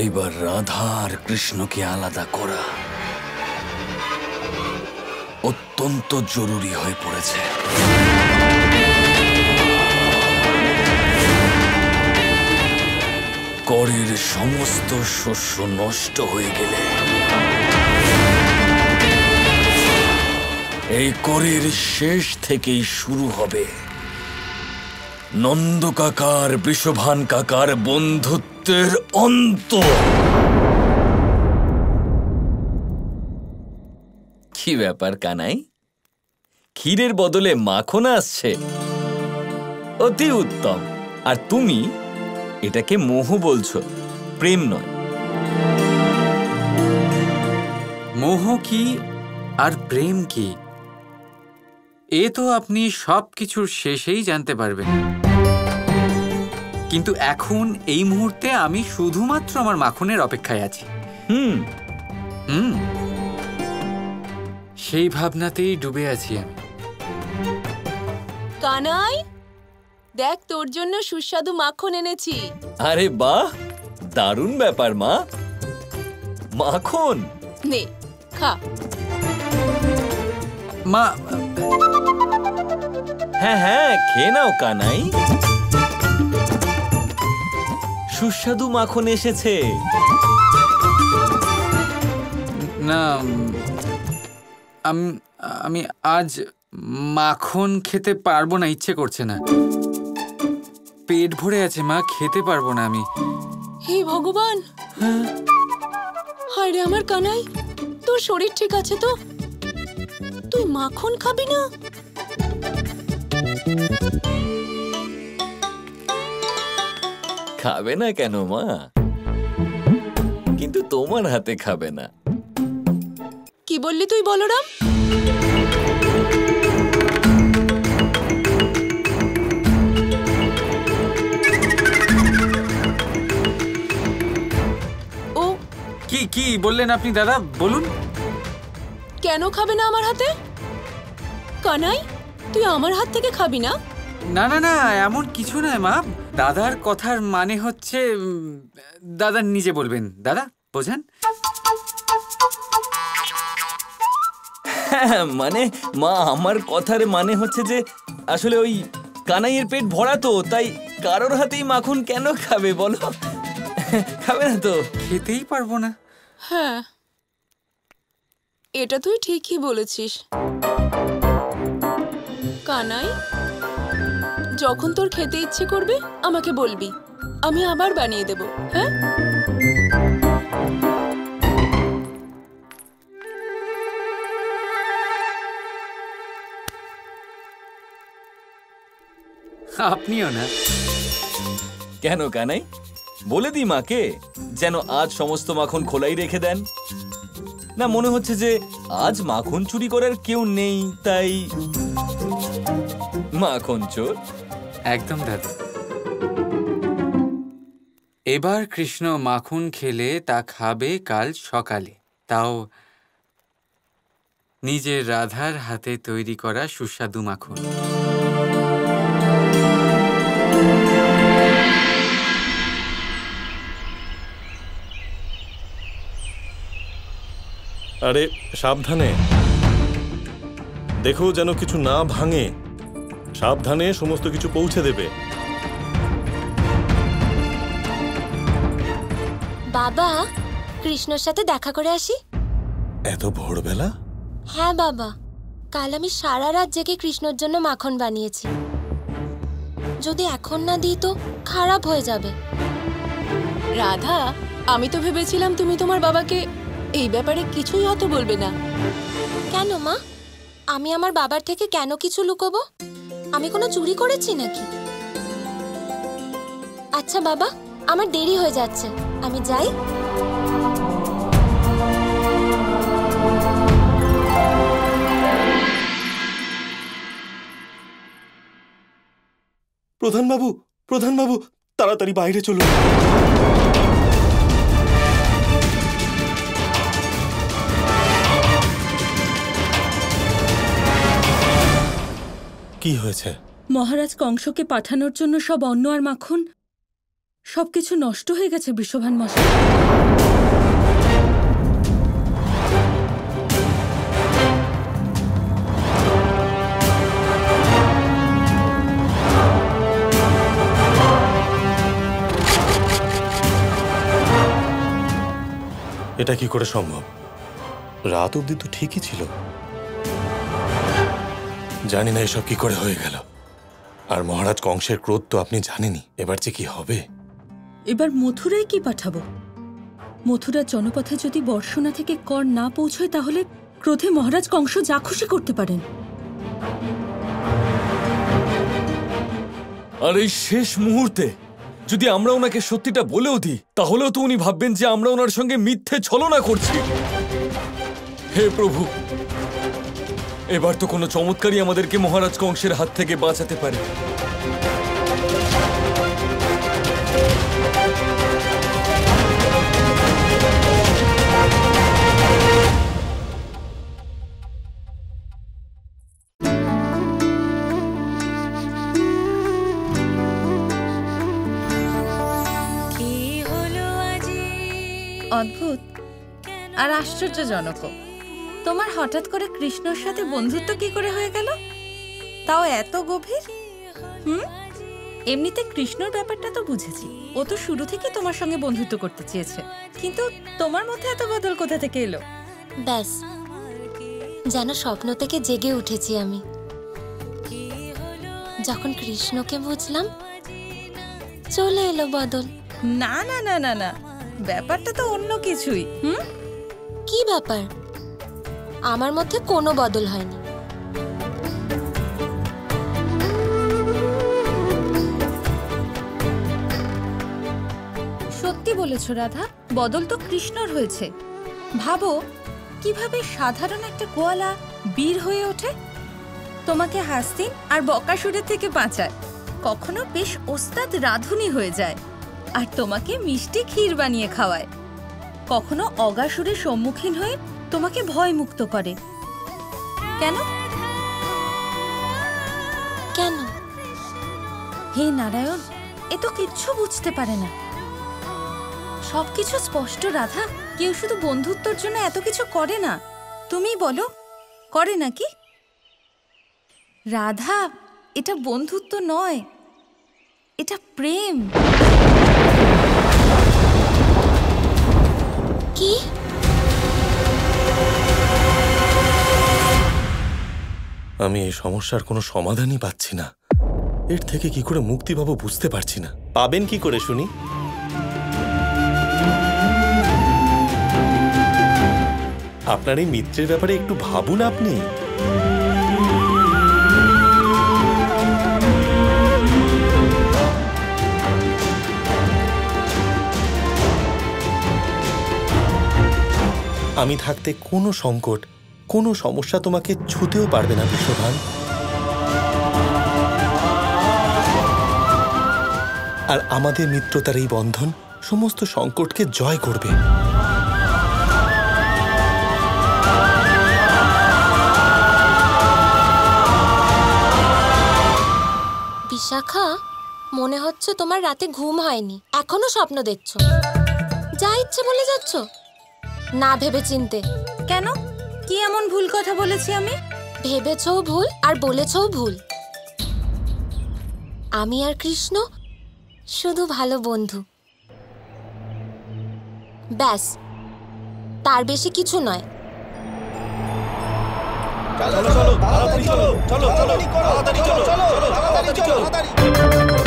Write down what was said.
এইবার রাধা আর কৃষ্ণকে আলাদা করা অত্যন্ত জরুরি হয়ে পড়েছে। করের সমস্ত শস্য নষ্ট হয়ে গেলে এই করের শেষ থেকেই শুরু হবে নন্দ কাকার বৃষভান কাকার বন্ধুত্বের অন্ত। কি ব্যাপার কানাই, ক্ষীরের বদলে মাখন আসছে? অতি উত্তম। আর তুমি এটাকে মোহ বলছো, প্রেম নয়। মোহ কি আর প্রেম কি এ তো আপনি সবকিছুর শেষেই জানতে পারবেন। কিন্তু এখন এই মুহূর্তে আমি শুধুমাত্র আমার মাখনের অপেক্ষায় আছি। সেই ভাবনাতেই ডুবে আছি আমি। কানাই, দেখ তোর জন্য সুস্বাদু মাখন এনেছি। আরে বাহ, দারুণ ব্যাপার মা। মাখন নে, খা। মা, হ্যাঁ হ্যাঁ, খেয়ে নাও কানাই। সুস্বাদু মাখন এসেছে। না, আমি আজ মাখন খেতে পারবো না, ইচ্ছে করছে না। পেট ভরে আছে মা, খেতে পারবো না আমি। হে ভগবান, হায় রে আমার কানাই, তোর শরীর ঠিক আছে তো? তুই মাখন খাবি না? খাবে না কেন মা? কিন্তু তোমার হাতে খাবে না। কি বললি তুই বলরাম? ও কি কি বললেন আপনি দাদা, বলুন। কেন খাবে না আমার হাতে? কানাই, তুই আমার হাত থেকে খাবি না? না না না, এমন কিছু নয় মা। দাদার কথার মানে হচ্ছে দাদা নিজে বলবেন। দাদা বোঝান। হ্যাঁ, মানে মা, আমার কথার মানে হচ্ছে যে আসলে ওই কানাইয়ের পেট ভরা তো, তাই কারোর হাতেই মাখন কেন খাবে বলো? খাবে না তো? খেতেই পারবো না। হ্যাঁ, এটা তুই ঠিকই বলেছিস। কানাই, যখন তোর খেতে ইচ্ছে করবে আমাকে বলবি, আমি আবার বানিয়ে দেব। হ্যাঁ, আপনিও না? কেন কানাই, বলে দি মাকে যেন আজ সমস্ত মাখন খোলাই রেখে দেন। না, মনে হচ্ছে যে আজ মাখন চুরি করার কেউ নেই, তাই মাখন চোর। একদম দাদা। এবার কৃষ্ণ মাখন খেলে তা খাবে কাল সকালে, তাও নিজের রাধার হাতে তৈরি করা সুস্বাদু মাখন। আরে সাবধানে দেখো যেন কিছু না ভাঙে। সাবধানে সমস্ত কিছু পৌঁছে দেবে। বাবা, কৃষ্ণর সাথে দেখা করে আসি। এত ভোরবেলা? হ্যাঁ বাবা, কাল আমি সারা রাত জেগে কৃষ্ণর জন্য মাখন বানিয়েছি। যদি এখন না দিই তো খারাপ হয়ে যাবে। রাধা, আমি তো ভেবেছিলাম তুমি তোমার বাবাকে এই ব্যাপারে কিছুই হয়তো বলবে না। কেন মা, আমি আমার বাবার থেকে কেন কিছু লুকোবো? আমি কোনো চুরি করেছি নাকি? আচ্ছা বাবা, আমার দেরি হয়ে যাচ্ছে, আমি যাই। প্রধানবাবু, প্রধানবাবু, তাড়াতাড়ি বাইরে চলুন। কি হয়েছে? মহারাজ কংসকে পাঠানোর জন্য সব অন্ন আর মাখন সবকিছু নষ্ট হয়ে গেছে বৃষভান মশাই। এটা কি করে সম্ভব? রাত অবধি তো ঠিকই ছিল। জানি না এসব কি করে হয়ে গেল। আর মহারাজ কংসের ক্রোধ তো আপনি জানেনই। এবার যে কি হবে। এবার মথুরায় কি পাঠাবো? মথুরার জনপথে যদি বর্ষণা থেকে কর না পৌঁছয় তাহলে ক্রোধে মহারাজ কংস যা খুশি করতে পারেন। আর এই শেষ মুহূর্তে যদি আমরা ওনাকে সত্যিটা বলেও দিই, তাহলেও তো উনি ভাববেন যে আমরা ওনার সঙ্গে মিথ্যে ছলনা করছি। হে প্রভু, এবার তো কোনো চমৎকারই আমাদেরকে মহারাজ কংসের হাত থেকে বাঁচাতে পারে। অদ্ভুত আর আশ্চর্যজনক, তোমার হঠাৎ করে কৃষ্ণর সাথে বন্ধুত্ব কি করে হয়ে গেল, তাও এত গভীর? এমনিতে কৃষ্ণর ব্যাপারটা তো বুঝেছি, ও তো শুরু থেকে তোমার সঙ্গে বন্ধুত্ব করতে চেয়েছে, কিন্তু তোমার মধ্যে এত বদল কোথা থেকে এলো? ব্যাস, যেন স্বপ্ন থেকে জেগে উঠেছি আমি। যখন কৃষ্ণকে বুঝলাম, চলে এলো বদল। না না না না না, ব্যাপারটা তো অন্য কিছুই। কি ব্যাপার? আমার মধ্যে কোনো বদল হয়নি। সত্যি বলেছো রাধা, বদল তো কৃষ্ণর হয়েছে। ভাবো কিভাবে সাধারণ একটা গোয়ালা বীর হয়ে ওঠে, তোমাকে হাসতিন আর বকাসুরের থেকে বাঁচায়, কখনো বেশ ওস্তাদ রাধুনি হয়ে যায় আর তোমাকে মিষ্টি ক্ষীর বানিয়ে খাওয়ায়, কখনো অগাসুরের সম্মুখীন হয়ে তোমাকে ভয় মুক্ত করে। কেন কেন? হে নারায়ণ, এ তো কিচ্ছু বুঝতে পারে না। সবকিছু স্পষ্ট রাধা, কেউ শুধু বন্ধুত্বর জন্য এত কিছু করে না। তুমি বলো, করে নাকি? রাধা, এটা বন্ধুত্ব নয়, এটা প্রেম। কি? আমি এই সমস্যার কোনো সমাধানই পাচ্ছি না। এর থেকে কি করে মুক্তি পাবো বুঝতে পারছি না। পাবেন কি করে শুনি? আপনার এই মিত্রের ব্যাপারে একটু ভাবুন আপনি। আমি থাকতে কোনো সংকট, কোনো সমস্যা তোমাকে ছুঁতেও পারবে না বৃষভান। আর আমাদের মিত্রতার এই বন্ধন সমস্ত সংকটকে জয় করবে। বিশাখা, মনে হচ্ছে তোমার রাতে ঘুম হয়নি, এখনো স্বপ্ন দেখছো। যা ইচ্ছে বলে যাচ্ছ, না ভেবে চিনতে। কেন? কি এমন ভুল কথা বলেছি আমি? ভেবেছও ভুল আর বলেছও ভুল। আমি আর কৃষ্ণ শুধু ভালো বন্ধু, ব্যাস, তার বেশি কিছু নয়। চলো চলো তাড়াতাড়ি চলো, চলো চলো তাড়াতাড়ি চলো, চলো তাড়াতাড়ি চলো।